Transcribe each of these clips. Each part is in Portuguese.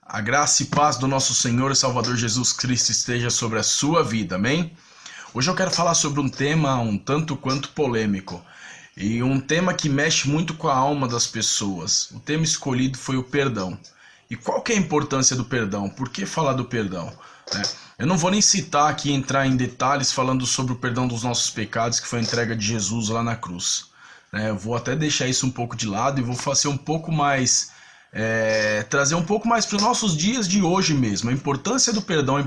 A graça e paz do nosso Senhor e Salvador Jesus Cristo esteja sobre a sua vida, amém? Hoje eu quero falar sobre um tema um tanto quanto polêmico e um tema que mexe muito com a alma das pessoas. O tema escolhido foi o perdão. E qual que é a importância do perdão? Por que falar do perdão? Eu não vou nem citar aqui, entrar em detalhes falando sobre o perdão dos nossos pecados, que foi a entrega de Jesus lá na cruz. Eu vou até deixar isso um pouco de lado e vou fazer um pouco mais... trazer um pouco mais para os nossos dias de hoje mesmo, a importância do perdão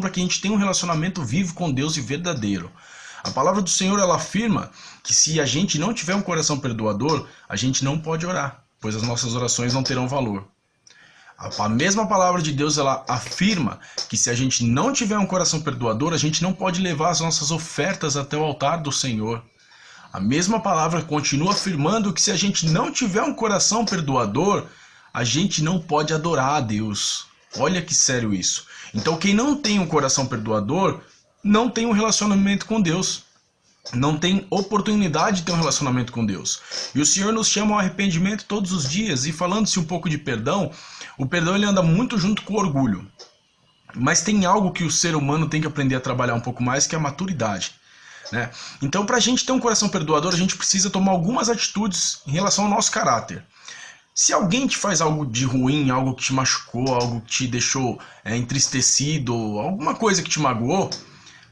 para que a gente tenha um relacionamento vivo com Deus e verdadeiro. A palavra do Senhor, ela afirma que se a gente não tiver um coração perdoador, a gente não pode orar, pois as nossas orações não terão valor. A mesma palavra de Deus, ela afirma que se a gente não tiver um coração perdoador, a gente não pode levar as nossas ofertas até o altar do Senhor. A mesma palavra continua afirmando que se a gente não tiver um coração perdoador, a gente não pode adorar a Deus. Olha que sério isso. Então quem não tem um coração perdoador, não tem um relacionamento com Deus. Não tem oportunidade de ter um relacionamento com Deus. E o Senhor nos chama ao arrependimento todos os dias. E falando-se um pouco de perdão, o perdão ele anda muito junto com o orgulho. Mas tem algo que o ser humano tem que aprender a trabalhar um pouco mais, que é a maturidade. Então, para a gente ter um coração perdoador, a gente precisa tomar algumas atitudes em relação ao nosso caráter. Se alguém te faz algo de ruim, algo que te machucou, algo que te deixou entristecido, alguma coisa que te magoou,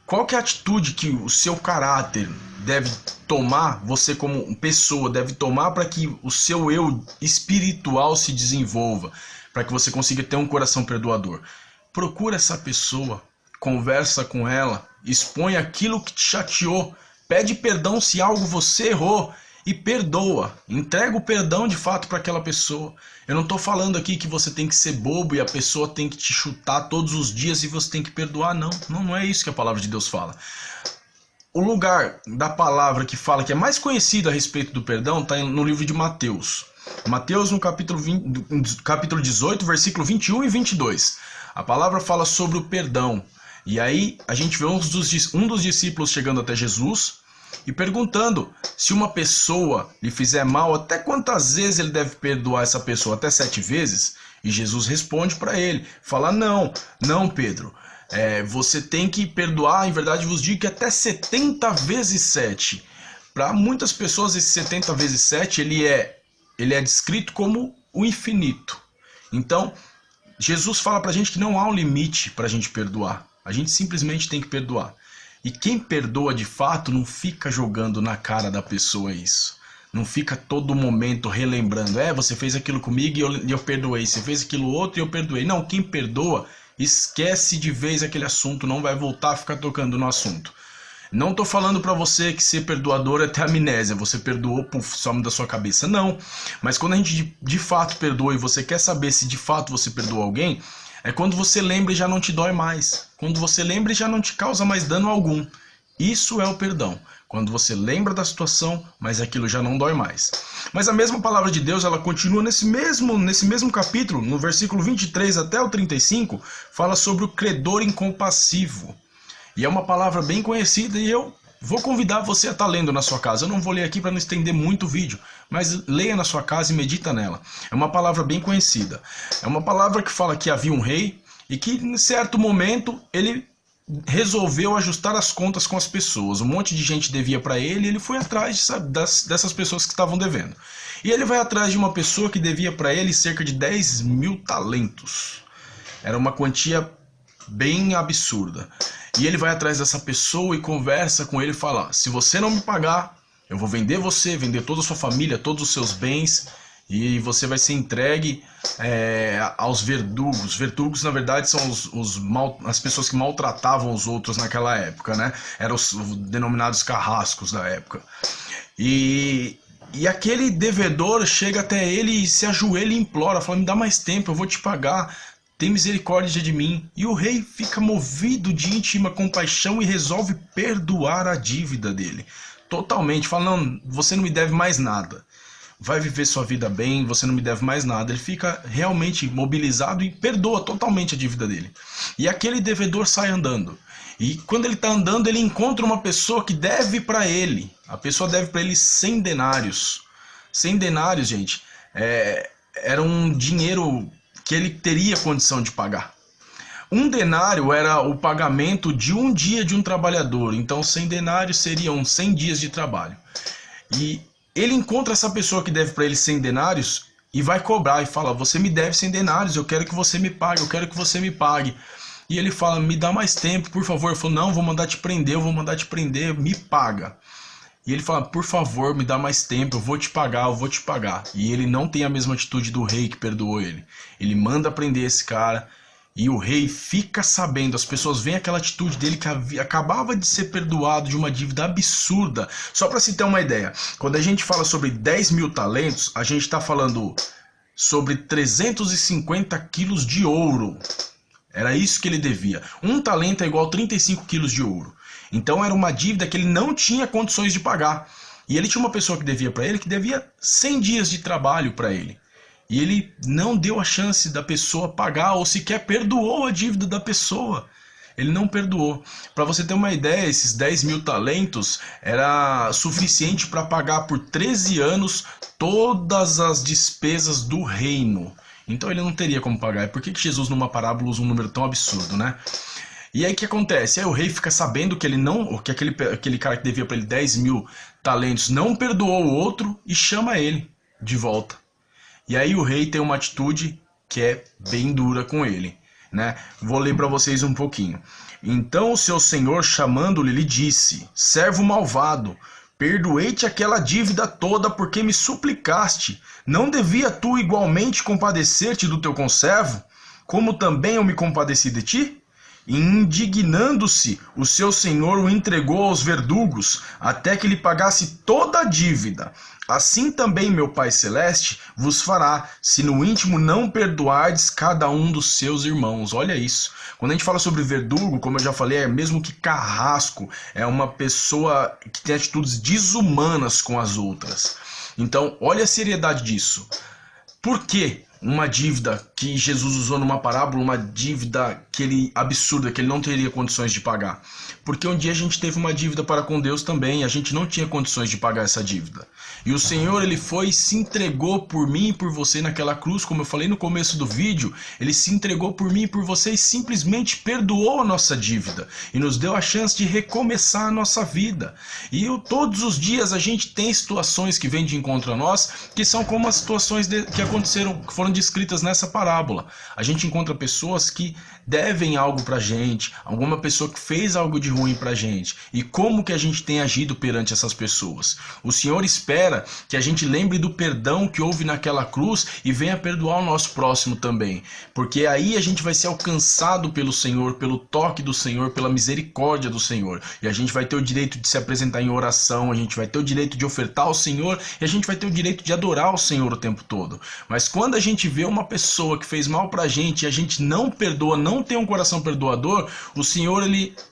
qual que é a atitude que o seu caráter deve tomar, você como pessoa deve tomar para que o seu eu espiritual se desenvolva, para que você consiga ter um coração perdoador? Procura essa pessoa, conversa com ela, expõe aquilo que te chateou, pede perdão se algo você errou e perdoa. Entrega o perdão de fato para aquela pessoa. Eu não estou falando aqui que você tem que ser bobo e a pessoa tem que te chutar todos os dias e você tem que perdoar, não. Não é isso que a palavra de Deus fala. O lugar da palavra que fala que é mais conhecido a respeito do perdão está no livro de Mateus. Mateus no capítulo 18, versículo 21 e 22. A palavra fala sobre o perdão. E aí a gente vê um dos discípulos chegando até Jesus e perguntando se uma pessoa lhe fizer mal, até quantas vezes ele deve perdoar essa pessoa? Até 7 vezes? E Jesus responde para ele, fala, não, Pedro, você tem que perdoar, em verdade vos digo que até 70 vezes 7. Para muitas pessoas esse 70 vezes 7 ele é descrito como o infinito. Então Jesus fala para a gente que não há um limite para a gente perdoar. A gente simplesmente tem que perdoar. E quem perdoa de fato não fica jogando na cara da pessoa isso. Não fica todo momento relembrando. Você fez aquilo comigo e eu perdoei. Você fez aquilo outro e eu perdoei. Não, quem perdoa esquece de vez aquele assunto. Não vai voltar a ficar tocando no assunto. Não estou falando para você que ser perdoador é ter amnésia. Você perdoou, puf, some da sua cabeça. Não. Mas quando a gente de fato perdoa e você quer saber se de fato você perdoou alguém... é quando você lembra e já não te dói mais. Quando você lembra e já não te causa mais dano algum. Isso é o perdão. Quando você lembra da situação, mas aquilo já não dói mais. Mas a mesma palavra de Deus, ela continua nesse mesmo capítulo, no versículo 23 até o 35, fala sobre o credor incompassivo. E é uma palavra bem conhecida e eu vou convidar você a estar lendo na sua casa. Eu não vou ler aqui para não estender muito o vídeo, mas leia na sua casa e medita nela. É uma palavra bem conhecida. É uma palavra que fala que havia um rei e que em certo momento ele resolveu ajustar as contas com as pessoas. Um monte de gente devia para ele e ele foi atrás dessas pessoas que estavam devendo. E ele vai atrás de uma pessoa que devia para ele cerca de 10 mil talentos. Era uma quantia bem absurda. E ele vai atrás dessa pessoa e conversa com ele e fala, se você não me pagar, eu vou vender você, vender toda a sua família, todos os seus bens, e você vai ser entregue aos verdugos. Verdugos, na verdade, são as pessoas que maltratavam os outros naquela época, Eram os denominados carrascos da época. E aquele devedor chega até ele e se ajoelha e implora, fala, me dá mais tempo, eu vou te pagar. Tem misericórdia de mim. E o rei fica movido de íntima compaixão e resolve perdoar a dívida dele. Totalmente. Fala, não, você não me deve mais nada. Vai viver sua vida bem, você não me deve mais nada. Ele fica realmente mobilizado e perdoa totalmente a dívida dele. E aquele devedor sai andando. E quando ele está andando, ele encontra uma pessoa que deve para ele. A pessoa deve para ele 100 denários. 100 denários, gente, era um dinheiro que ele teria condição de pagar. 1 denário era o pagamento de um dia de um trabalhador, então 100 denários seriam 100 dias de trabalho. E ele encontra essa pessoa que deve para ele 100 denários e vai cobrar e fala: você me deve 100 denários, eu quero que você me pague, eu quero que você me pague. E ele fala: me dá mais tempo, por favor. Ele falou: não, vou mandar te prender, me paga. E ele fala: por favor, me dá mais tempo, eu vou te pagar. E ele não tem a mesma atitude do rei que perdoou ele. Ele manda prender esse cara e o rei fica sabendo, as pessoas veem aquela atitude dele que acabava de ser perdoado de uma dívida absurda. Só para se ter uma ideia, quando a gente fala sobre 10 mil talentos, a gente está falando sobre 350 quilos de ouro. Era isso que ele devia. Um talento é igual a 35 quilos de ouro. Então era uma dívida que ele não tinha condições de pagar. E ele tinha uma pessoa que devia para ele, que devia 100 dias de trabalho para ele. E ele não deu a chance da pessoa pagar, ou sequer perdoou a dívida da pessoa. Ele não perdoou. Para você ter uma ideia, esses 10 mil talentos era suficiente para pagar por 13 anos todas as despesas do reino. Então ele não teria como pagar. E por que Jesus numa parábola usa um número tão absurdo, né? E aí o que acontece? Aí o rei fica sabendo que ele não, que aquele cara que devia para ele 10 mil talentos não perdoou o outro e chama ele de volta. E aí o rei tem uma atitude que é bem dura com ele, né? Vou ler para vocês um pouquinho. Então o seu senhor, chamando-lhe, lhe disse: servo malvado, perdoei-te aquela dívida toda porque me suplicaste. Não devia tu igualmente compadecer-te do teu conservo, como também eu me compadeci de ti? E indignando-se, o seu senhor o entregou aos verdugos, até que lhe pagasse toda a dívida. Assim também meu Pai Celeste vos fará, se no íntimo não perdoardes cada um dos seus irmãos. Olha isso. Quando a gente fala sobre verdugo, como eu já falei, é mesmo que carrasco. É uma pessoa que tem atitudes desumanas com as outras. Então, olha a seriedade disso. Por quê? Uma dívida que Jesus usou numa parábola, uma dívida absurda, que ele não teria condições de pagar. Porque um dia a gente teve uma dívida para com Deus também, a gente não tinha condições de pagar essa dívida. E o Senhor, ele foi e se entregou por mim e por você naquela cruz, como eu falei no começo do vídeo, ele se entregou por mim e por você e simplesmente perdoou a nossa dívida. E nos deu a chance de recomeçar a nossa vida. E todos os dias a gente tem situações que vêm de encontro a nós, que são como as situações que aconteceram, que foram descritas nessa parábola. A gente encontra pessoas que devem algo pra gente, alguma pessoa que fez algo de ruim pra gente. E como que a gente tem agido perante essas pessoas? O Senhor espera que a gente lembre do perdão que houve naquela cruz e venha perdoar o nosso próximo também. Porque aí a gente vai ser alcançado pelo Senhor, pelo toque do Senhor, pela misericórdia do Senhor. E a gente vai ter o direito de se apresentar em oração, a gente vai ter o direito de ofertar ao Senhor e a gente vai ter o direito de adorar o Senhor o tempo todo. Mas quando a gente vê uma pessoa que fez mal pra gente e a gente não perdoa, não tem um coração perdoador, o Senhor,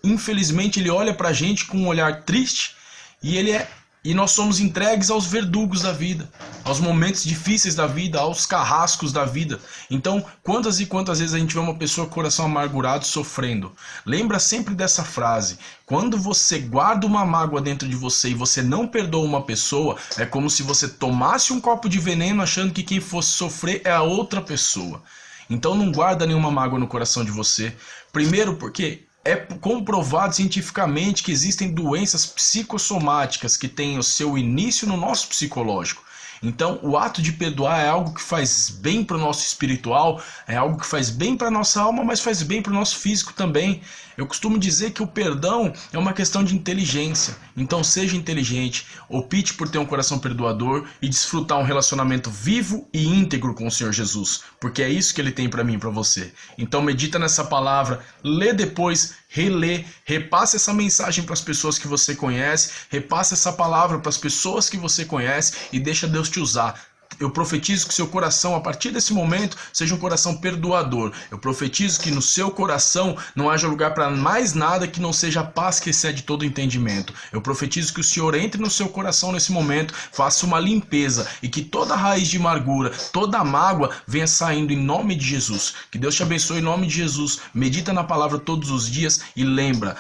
infelizmente, ele olha pra gente com um olhar triste e nós somos entregues aos verdugos da vida, aos momentos difíceis da vida, aos carrascos da vida. Então, quantas e quantas vezes a gente vê uma pessoa com o coração amargurado sofrendo? Lembra sempre dessa frase: quando você guarda uma mágoa dentro de você e você não perdoa uma pessoa, é como se você tomasse um copo de veneno achando que quem fosse sofrer é a outra pessoa. Então não guarda nenhuma mágoa no coração de você. Primeiro porque é comprovado cientificamente que existem doenças psicossomáticas que têm o seu início no nosso psicológico. Então, o ato de perdoar é algo que faz bem para o nosso espiritual, é algo que faz bem para a nossa alma, mas faz bem para o nosso físico também. Eu costumo dizer que o perdão é uma questão de inteligência. Então, seja inteligente, opte por ter um coração perdoador e desfrutar um relacionamento vivo e íntegro com o Senhor Jesus, porque é isso que Ele tem para mim e para você. Então, medita nessa palavra, lê depois, relê, repasse essa mensagem para as pessoas que você conhece, repasse essa palavra para as pessoas que você conhece e deixa Deus te usar. Eu profetizo que seu coração, a partir desse momento, seja um coração perdoador. Eu profetizo que no seu coração não haja lugar para mais nada que não seja a paz que excede todo entendimento. Eu profetizo que o Senhor entre no seu coração nesse momento, faça uma limpeza e que toda raiz de amargura, toda mágoa venha saindo em nome de Jesus. Que Deus te abençoe em nome de Jesus. Medita na palavra todos os dias e lembra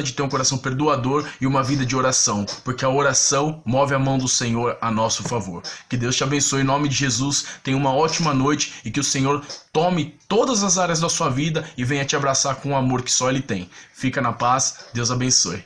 de ter um coração perdoador e uma vida de oração, porque a oração move a mão do Senhor a nosso favor. Que Deus te abençoe em nome de Jesus, tenha uma ótima noite e que o Senhor tome todas as áreas da sua vida e venha te abraçar com o amor que só Ele tem. Fica na paz, Deus abençoe.